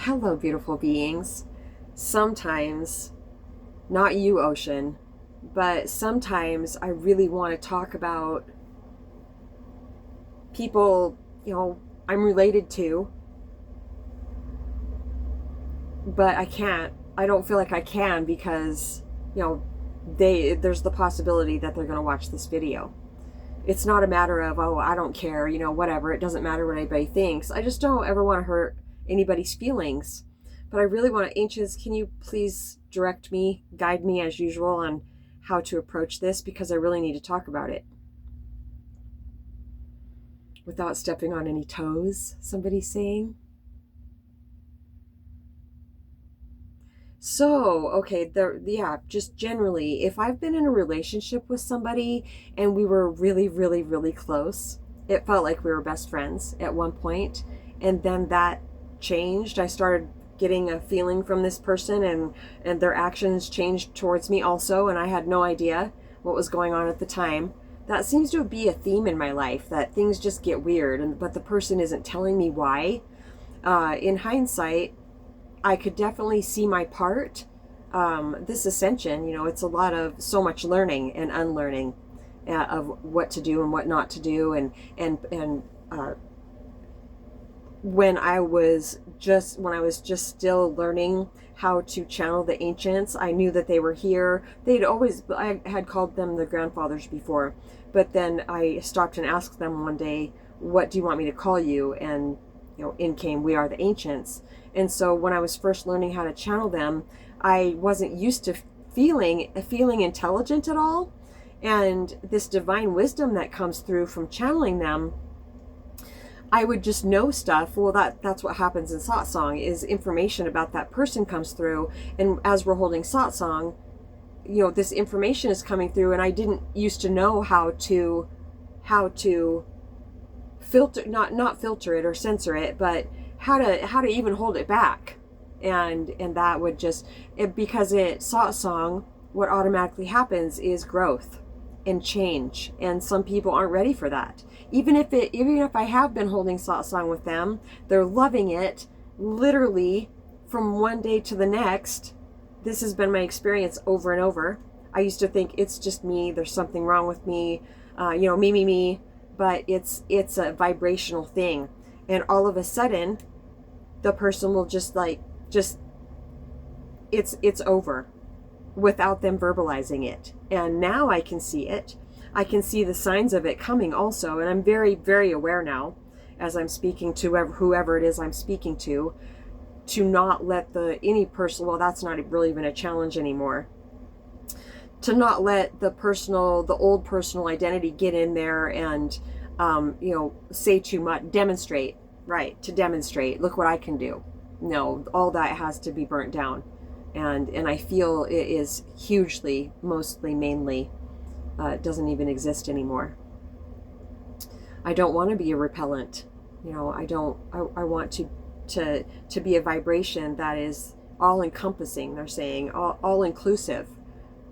Hello, beautiful beings. Sometimes, not you, Ocean, but sometimes I really want to talk about people, I'm related to, but I can't. I don't feel like I can because, there's the possibility that they're going to watch this video. It's not a matter of, oh, I don't care, whatever. It doesn't matter what anybody thinks. I just don't ever want to hurt anybody's feelings. But I really want to, Ancients, can you please direct me, guide me as usual on how to approach this? Because I really need to talk about it without stepping on any toes, somebody's saying. So, okay, just generally, if I've been in a relationship with somebody and we were really, really, really close, it felt like we were best friends at one point, and then that changed. I started getting a feeling from this person, and their actions changed towards me also, and I had no idea what was going on at the time. That seems to be a theme in my life, that things just get weird, but the person isn't telling me why. In hindsight, I could definitely see my part. This ascension, it's a lot of so much learning and unlearning of what to do and what not to do. And when I was just still learning how to channel the ancients, I knew that they were here. I had called them the grandfathers before, but then I stopped and asked them one day, what do you want me to call you? And in came, we are the ancients. And so when I was first learning how to channel them, I wasn't used to feeling intelligent at all. And this divine wisdom that comes through from channeling them, I would just know stuff. Well, that's what happens in satsang, is information about that person comes through. And as we're holding satsang, this information is coming through, and I didn't used to know how to filter, not filter it or censor it, but how to even hold it back. And that would just, because it satsang, what automatically happens is growth and change, and some people aren't ready for that. Even if I have been holding satsang with them, they're loving it literally from one day to the next. This has been my experience over and over. I used to think it's just me, there's something wrong with me, me, but it's a vibrational thing. And all of a sudden, the person will it's over without them verbalizing it. And now I can see it. I can see the signs of it coming also. And I'm very, very aware now, as I'm speaking to whoever it is I'm speaking to not let any person, well, that's not really even a challenge anymore, to not let the old personal identity get in there and, say too much, demonstrate, right? To demonstrate, look what I can do. No, all that has to be burnt down. And I feel it is hugely, mainly, doesn't even exist anymore. I don't want to be a repellent. I want to be a vibration that is all encompassing. They're saying all inclusive.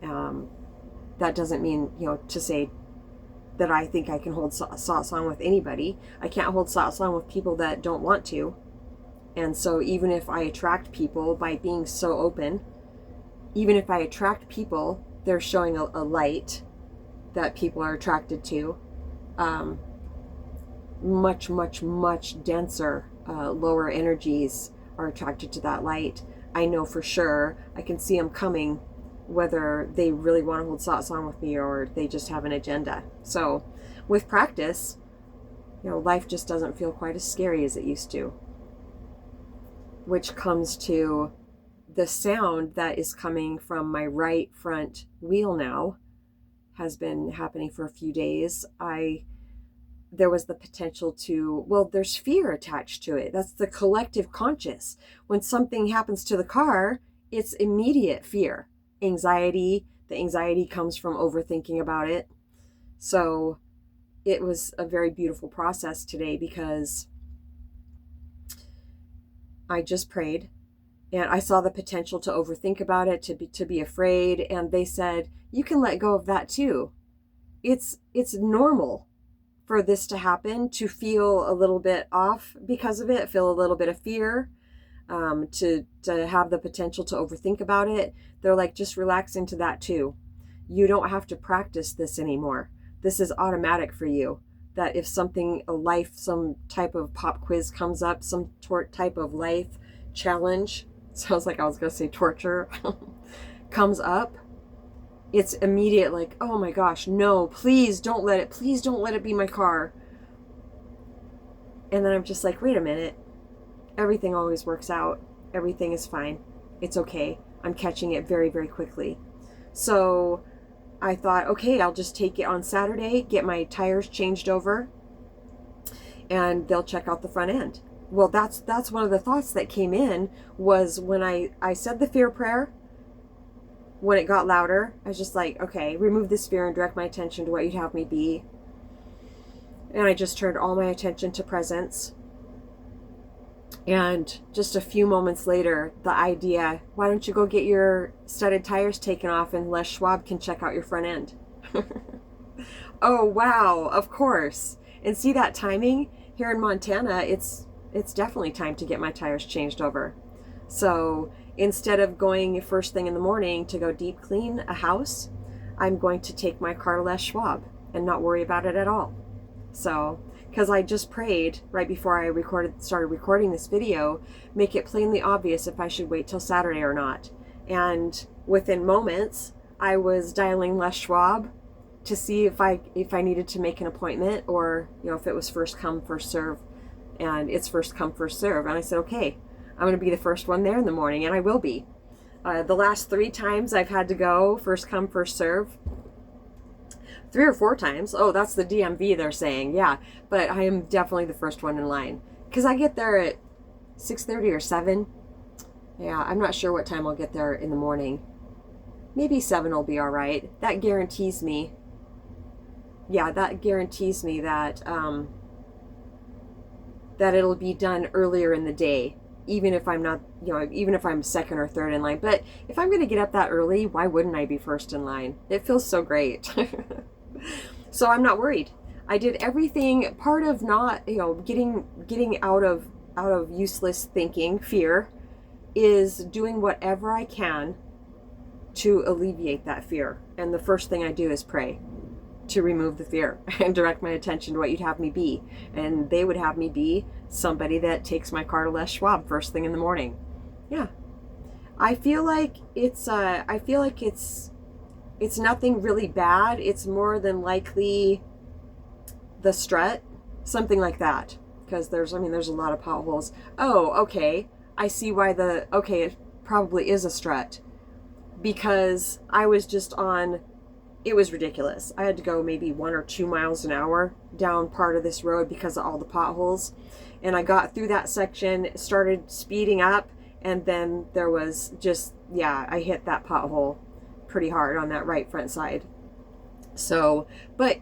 That doesn't mean, to say that I think I can hold satsang with anybody. I can't hold satsang with people that don't want to. And so even if I attract people by being so open, even if I attract people, they're showing a light that people are attracted to. Much, much, much denser, lower energies are attracted to that light. I know for sure. I can see them coming, whether they really want to hold satsang with me or they just have an agenda. So with practice, life just doesn't feel quite as scary as it used to. Which comes to the sound that is coming from my right front wheel now, has been happening for a few days. There was the potential there's fear attached to it. That's the collective conscious. When something happens to the car, it's immediate fear. Anxiety. The anxiety comes from overthinking about it. So it was a very beautiful process today, because I just prayed and I saw the potential to overthink about it, to be afraid. And they said, you can let go of that too. It's normal for this to happen, to feel a little bit off because of it, feel a little bit of fear. to have the potential to overthink about it, they're like, just relax into that too. You don't have to practice this anymore. This is automatic for you. That if something, a life, some type of pop quiz comes up, some type of life challenge, sounds like I was going to say torture, comes up, it's immediate, like, oh my gosh, no, please don't let it be my car. And then I'm just like, wait a minute. Everything always works out. Everything is fine. It's okay. I'm catching it very, very quickly. So I thought, okay, I'll just take it on Saturday, get my tires changed over, and they'll check out the front end. Well, that's one of the thoughts that came in, was when I said the fear prayer. When it got louder, I was just like, okay, remove this fear and direct my attention to what you'd have me be. And I just turned all my attention to presence. And just a few moments later, the idea, why don't you go get your studded tires taken off and Les Schwab can check out your front end? Oh, wow, of course. And see that timing? Here in Montana, it's definitely time to get my tires changed over. So instead of going first thing in the morning to go deep clean a house, I'm going to take my car to Les Schwab and not worry about it at all. So, because I just prayed right before I started recording this video, make it plainly obvious if I should wait till Saturday or not. And within moments, I was dialing Les Schwab to see if I needed to make an appointment, or if it was first come first serve, and it's first come first serve. And I said, okay, I'm going to be the first one there in the morning, and I will be. The last 3 times I've had to go first come first serve. 3 or 4 times. Oh, that's the DMV they're saying. Yeah, but I am definitely the first one in line, because I get there at 6:30 or 7. Yeah, I'm not sure what time I'll get there in the morning. Maybe 7 will be all right. That guarantees me. Yeah, that guarantees me that that it'll be done earlier in the day, even if I'm not, even if I'm second or third in line. But if I'm going to get up that early, why wouldn't I be first in line? It feels so great. So I'm not worried. I did everything. Part of not, getting out of useless thinking, fear, is doing whatever I can to alleviate that fear. And the first thing I do is pray to remove the fear and direct my attention to what you'd have me be. And they would have me be somebody that takes my car to Les Schwab first thing in the morning. Yeah. I feel like it's nothing really bad. It's more than likely the strut, something like that. Because there's a lot of potholes. Oh, okay. I see why it probably is a strut. Because I was just it was ridiculous. I had to go maybe 1 or 2 miles an hour down part of this road because of all the potholes. And I got through that section, started speeding up, and then there was I hit that pothole pretty hard on that right front side. So, but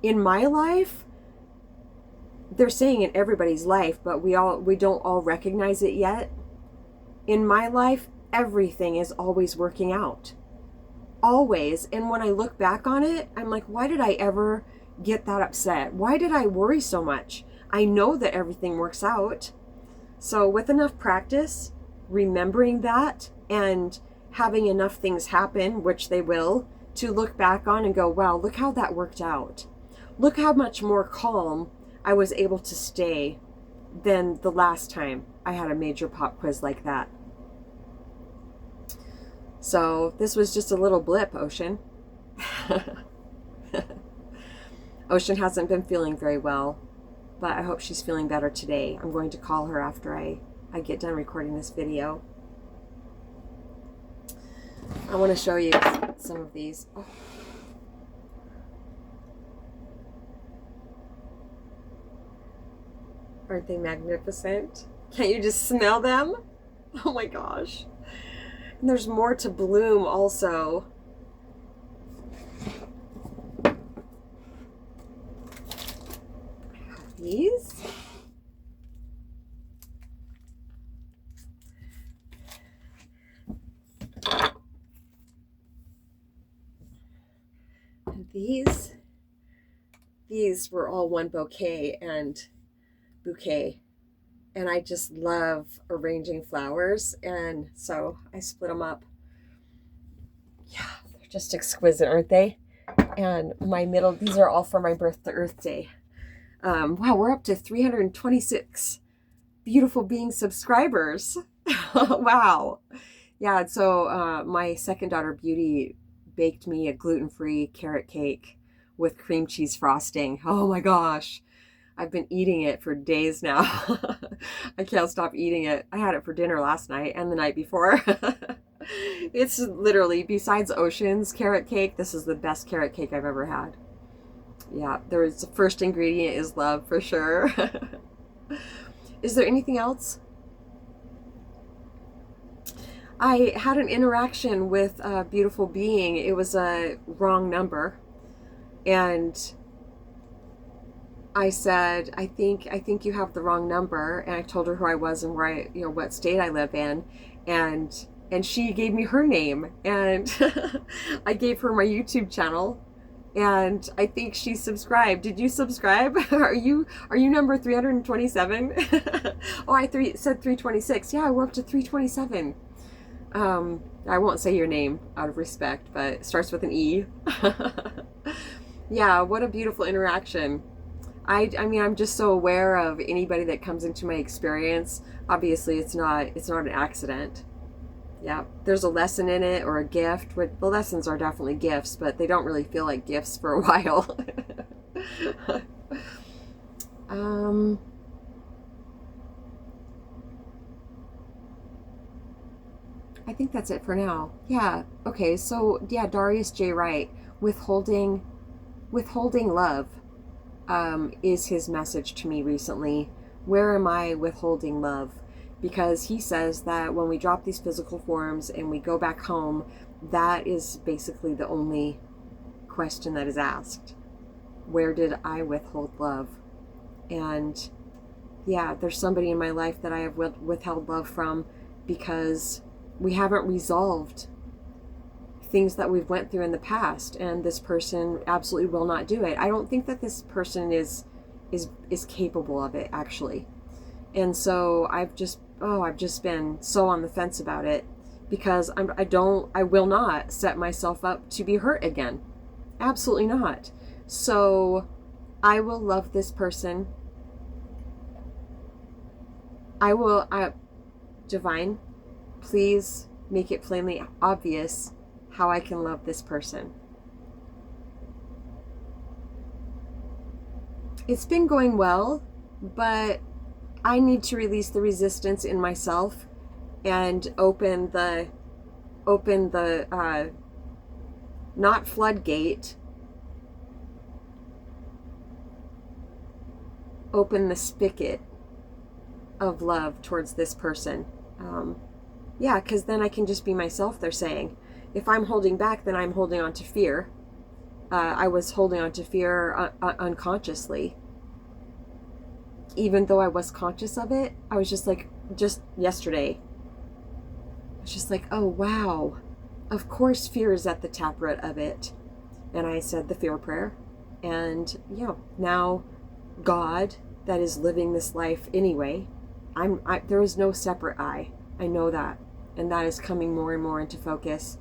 in my life, they're saying in everybody's life, but we don't all recognize it yet. In my life, everything is always working out. Always. And when I look back on it, I'm like, why did I ever get that upset? Why did I worry so much? I know that everything works out. So with enough practice, remembering that, and having enough things happen, which they will, to look back on and go, wow, look how that worked out. Look how much more calm I was able to stay than the last time I had a major pop quiz like that. So this was just a little blip, Ocean. Ocean hasn't been feeling very well, but I hope she's feeling better today. I'm going to call her after I get done recording this video. I want to show you some of these. Oh. Aren't they magnificent? Can't you just smell them? Oh my gosh. And there's more to bloom also. I have these. And these were all one bouquet. And I just love arranging flowers. And so I split them up. Yeah, they're just exquisite, aren't they? And these are all for my birth to Earth Day. Wow, we're up to 326 beautiful being subscribers. Wow. Yeah, so my second daughter, Beauty, baked me a gluten-free carrot cake with cream cheese frosting. Oh my gosh. I've been eating it for days now. I can't stop eating it. I had it for dinner last night and the night before. It's literally, besides Ocean's carrot cake, this is the best carrot cake I've ever had. Yeah, the first ingredient is love for sure. Is there anything else? I had an interaction with a beautiful being. It was a wrong number. And I said, I think you have the wrong number. And I told her who I was and where what state I live in. And she gave me her name. And I gave her my YouTube channel. And I think she subscribed. Did you subscribe? Are you number 327? Oh, I said 326. Yeah, we're up to 327. I won't say your name out of respect, but it starts with an E. Yeah, what a beautiful interaction. I mean, I'm just so aware of anybody that comes into my experience. Obviously, it's not an accident. Yeah, there's a lesson in it or a gift. The lessons are definitely gifts, but they don't really feel like gifts for a while. I think that's it for now. Yeah. Okay. So yeah, Darius J. Wright, withholding love, is his message to me recently. Where am I withholding love? Because he says that when we drop these physical forms and we go back home, that is basically the only question that is asked. Where did I withhold love? And yeah, there's somebody in my life that I have withheld love from because we haven't resolved things that we've went through in the past, and this person absolutely will not do it. I don't think that this person is capable of it, actually. And so I've just been so on the fence about it because I will not set myself up to be hurt again. Absolutely not. So I will love this person. Divine, please make it plainly obvious how I can love this person. It's been going well, but I need to release the resistance in myself and open the not floodgate, open the spigot of love towards this person. Yeah, because then I can just be myself, they're saying. If I'm holding back, then I'm holding on to fear. I was holding on to fear unconsciously. Even though I was conscious of it, I was just yesterday, I was just like, oh, wow. Of course fear is at the taproot of it. And I said the fear prayer. And, now God, that is living this life anyway, there is no separate I. I know that. And that is coming more and more into focus.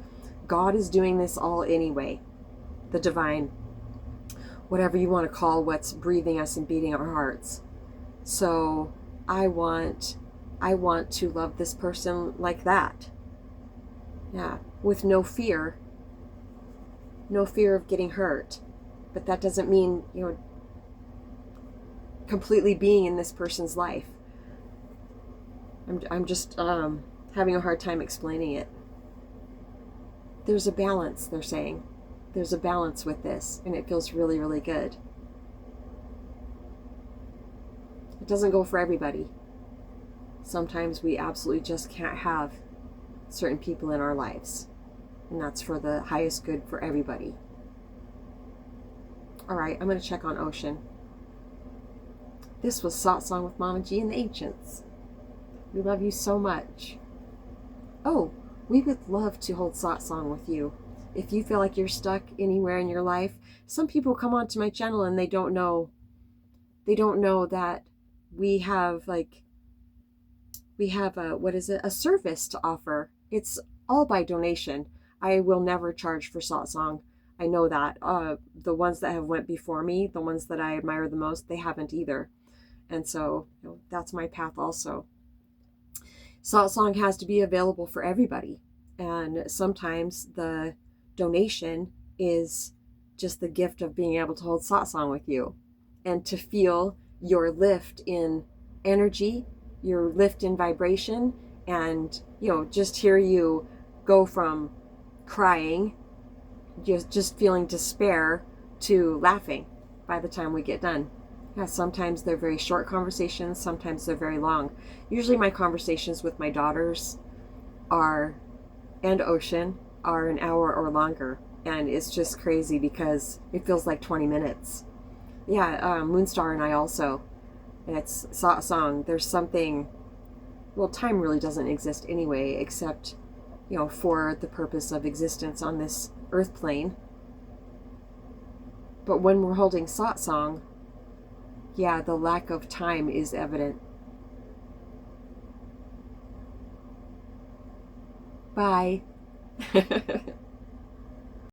God is doing this all anyway. The divine, whatever you want to call what's breathing us and beating our hearts. So I want to love this person like that. Yeah, with no fear of getting hurt. But that doesn't mean, completely being in this person's life. I'm just having a hard time explaining it. There's a balance, they're saying. There's a balance with this, and it feels really, really good. It doesn't go for everybody. Sometimes we absolutely just can't have certain people in our lives, and that's for the highest good for everybody. All right, I'm going to check on Ocean. This was Satsang with Mamaji and the Ancients. We love you so much. Oh, we would love to hold satsang with you. If you feel like you're stuck anywhere in your life, some people come onto my channel and they don't know that we have we have a service to offer. It's all by donation. I will never charge for satsang. I know that. The ones that have went before me, the ones that I admire the most, they haven't either. And so that's my path also. Satsang has to be available for everybody. And sometimes the donation is just the gift of being able to hold satsang with you and to feel your lift in energy, your lift in vibration, and just hear you go from crying, just feeling despair, to laughing by the time we get done. Yeah, sometimes they're very short conversations, sometimes they're very long. Usually my conversations with my daughters and Ocean are an hour or longer, and it's just crazy because it feels like 20 minutes. Yeah, Moonstar and I also. It's satsang. There's something, well, time really doesn't exist anyway, except, for the purpose of existence on this earth plane. But when we're holding satsang, yeah, the lack of time is evident. Bye.